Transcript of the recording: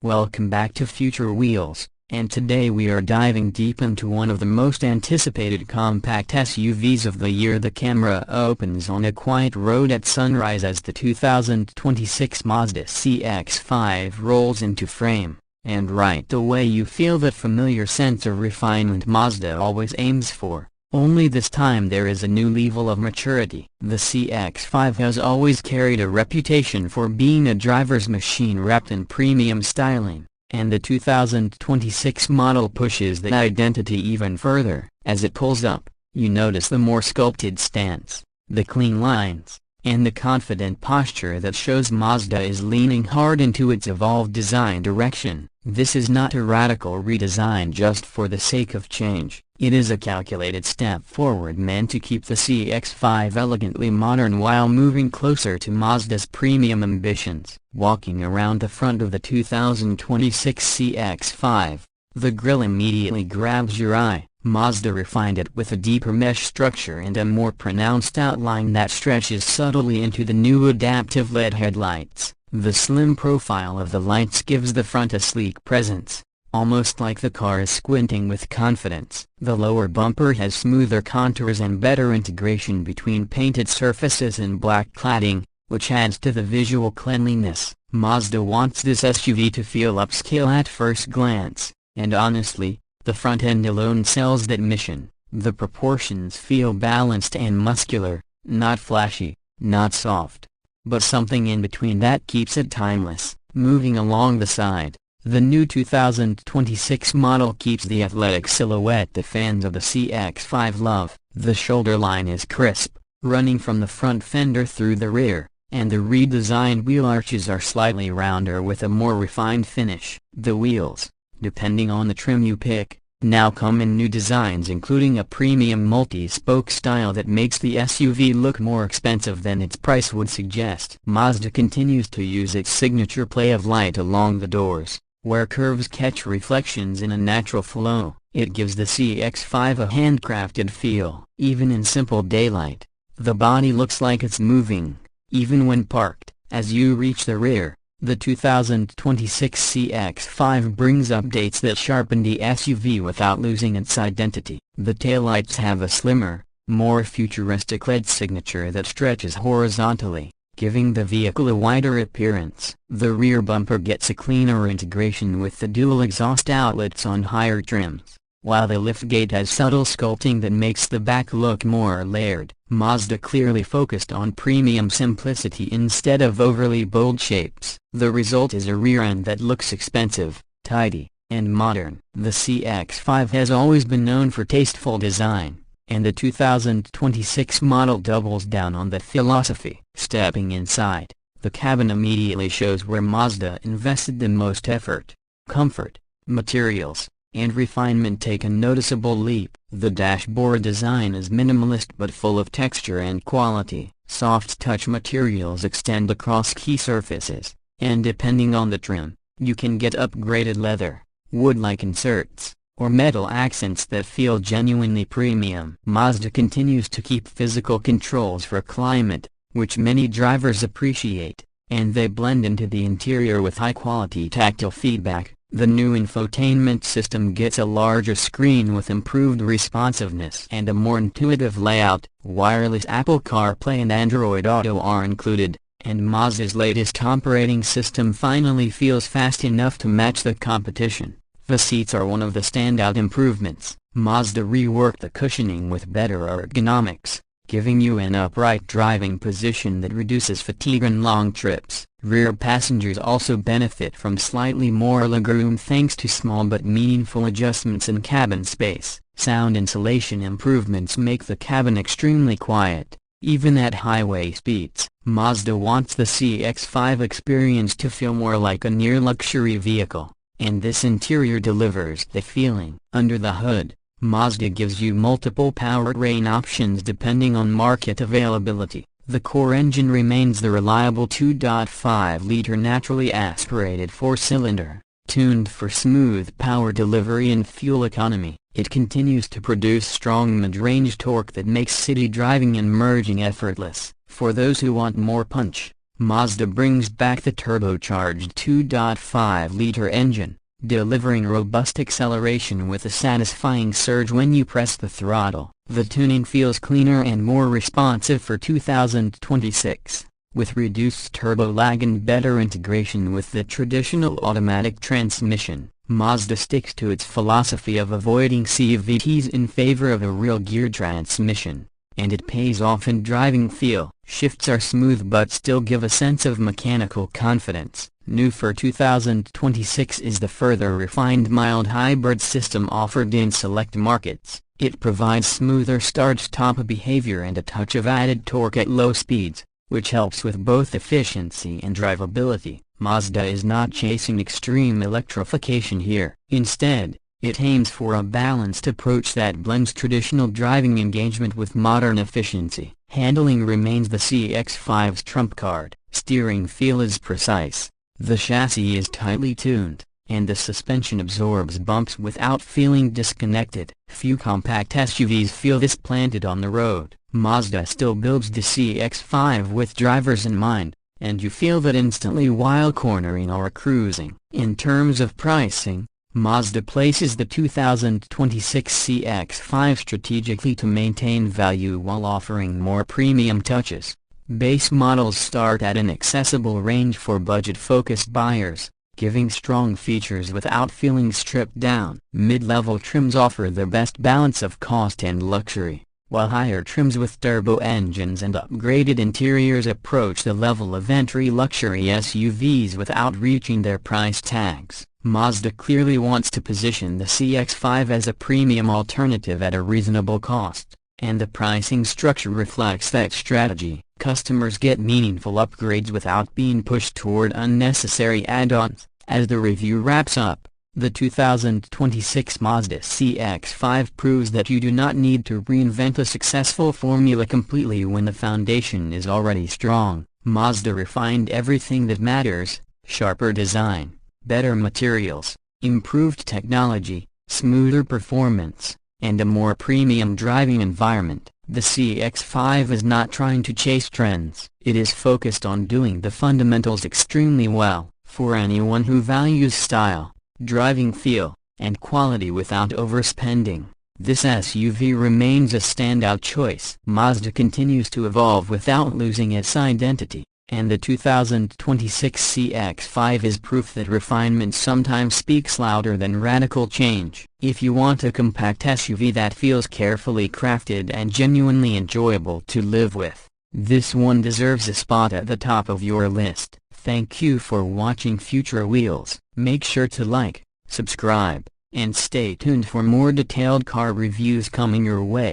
Welcome back to Future Wheelz, and today we are diving deep into one of the most anticipated compact SUVs of the year. The camera opens on a quiet road at sunrise as the 2026 Mazda CX-5 rolls into frame, and right away you feel that familiar sense of refinement Mazda always aims for. Only this time there is a new level of maturity. The CX-5 has always carried a reputation for being a driver's machine wrapped in premium styling, and the 2026 model pushes that identity even further. As it pulls up, you notice the more sculpted stance, the clean lines, and the confident posture that shows Mazda is leaning hard into its evolved design direction. This is not a radical redesign just for the sake of change. It is a calculated step forward meant to keep the CX-5 elegantly modern while moving closer to Mazda's premium ambitions. Walking around the front of the 2026 CX-5, the grille immediately grabs your eye. Mazda refined it with a deeper mesh structure and a more pronounced outline that stretches subtly into the new adaptive LED headlights. The slim profile of the lights gives the front a sleek presence, almost like the car is squinting with confidence. The lower bumper has smoother contours and better integration between painted surfaces and black cladding, which adds to the visual cleanliness. Mazda wants this SUV to feel upscale at first glance, and honestly, the front end alone sells that mission. The proportions feel balanced and muscular, not flashy, not soft, but something in between that keeps it timeless. Moving along the side, the new 2026 model keeps the athletic silhouette that fans of the CX-5 love. The shoulder line is crisp, running from the front fender through the rear, and the redesigned wheel arches are slightly rounder with a more refined finish. The wheels, depending on the trim you pick, now come in new designs including a premium multi-spoke style that makes the SUV look more expensive than its price would suggest. Mazda continues to use its signature play of light along the doors, where curves catch reflections in a natural flow. It gives the CX-5 a handcrafted feel. Even in simple daylight, the body looks like it's moving, even when parked. As you reach the rear, the 2026 CX-5 brings updates that sharpen the SUV without losing its identity. The taillights have a slimmer, more futuristic LED signature that stretches horizontally, giving the vehicle a wider appearance. The rear bumper gets a cleaner integration with the dual exhaust outlets on higher trims, while the liftgate has subtle sculpting that makes the back look more layered. Mazda clearly focused on premium simplicity instead of overly bold shapes. The result is a rear end that looks expensive, tidy, and modern. The CX-5 has always been known for tasteful design, and the 2026 model doubles down on that philosophy. Stepping inside, the cabin immediately shows where Mazda invested the most effort. Comfort, materials, and refinement take a noticeable leap. The dashboard design is minimalist but full of texture and quality. Soft touch materials extend across key surfaces, and depending on the trim, you can get upgraded leather, wood-like inserts, or metal accents that feel genuinely premium. Mazda continues to keep physical controls for climate, which many drivers appreciate, and they blend into the interior with high-quality tactile feedback. The new infotainment system gets a larger screen with improved responsiveness and a more intuitive layout. Wireless Apple CarPlay and Android Auto are included, and Mazda's latest operating system finally feels fast enough to match the competition. The seats are one of the standout improvements. Mazda reworked the cushioning with better ergonomics, giving you an upright driving position that reduces fatigue on long trips. Rear passengers also benefit from slightly more legroom thanks to small but meaningful adjustments in cabin space. Sound insulation improvements make the cabin extremely quiet, even at highway speeds. Mazda wants the CX-5 experience to feel more like a near-luxury vehicle, and this interior delivers the feeling. Under the hood, Mazda gives you multiple powertrain options depending on market availability. The core engine remains the reliable 2.5-liter naturally aspirated four-cylinder, tuned for smooth power delivery and fuel economy. It continues to produce strong mid-range torque that makes city driving and merging effortless. For those who want more punch, Mazda brings back the turbocharged 2.5-liter engine, delivering robust acceleration with a satisfying surge when you press the throttle. The tuning feels cleaner and more responsive for 2026, with reduced turbo lag and better integration with the traditional automatic transmission. Mazda sticks to its philosophy of avoiding CVTs in favor of a real gear transmission, and it pays off in driving feel. Shifts are smooth but still give a sense of mechanical confidence. New for 2026 is the further refined mild hybrid system offered in select markets. It provides smoother start-stop behavior and a touch of added torque at low speeds, which helps with both efficiency and drivability. Mazda is not chasing extreme electrification here. Instead, it aims for a balanced approach that blends traditional driving engagement with modern efficiency. Handling remains the CX-5's trump card. Steering feel is precise, the chassis is tightly tuned, and the suspension absorbs bumps without feeling disconnected. Few compact SUVs feel this planted on the road. Mazda still builds the CX-5 with drivers in mind, and you feel that instantly while cornering or cruising. In terms of pricing, Mazda places the 2026 CX-5 strategically to maintain value while offering more premium touches. Base models start at an accessible range for budget-focused buyers, giving strong features without feeling stripped down. Mid-level trims offer the best balance of cost and luxury, while higher trims with turbo engines and upgraded interiors approach the level of entry luxury SUVs without reaching their price tags. Mazda clearly wants to position the CX-5 as a premium alternative at a reasonable cost, and the pricing structure reflects that strategy. Customers get meaningful upgrades without being pushed toward unnecessary add-ons. As the review wraps up, the 2026 Mazda CX-5 proves that you do not need to reinvent a successful formula completely when the foundation is already strong. Mazda refined everything that matters: sharper design, better materials, improved technology, smoother performance, and a more premium driving environment. The CX-5 is not trying to chase trends. It is focused on doing the fundamentals extremely well. For anyone who values style, driving feel, and quality without overspending, this SUV remains a standout choice. Mazda continues to evolve without losing its identity, and the 2026 CX-5 is proof that refinement sometimes speaks louder than radical change. If you want a compact SUV that feels carefully crafted and genuinely enjoyable to live with, this one deserves a spot at the top of your list. Thank you for watching Future Wheels. Make sure to like, subscribe, and stay tuned for more detailed car reviews coming your way.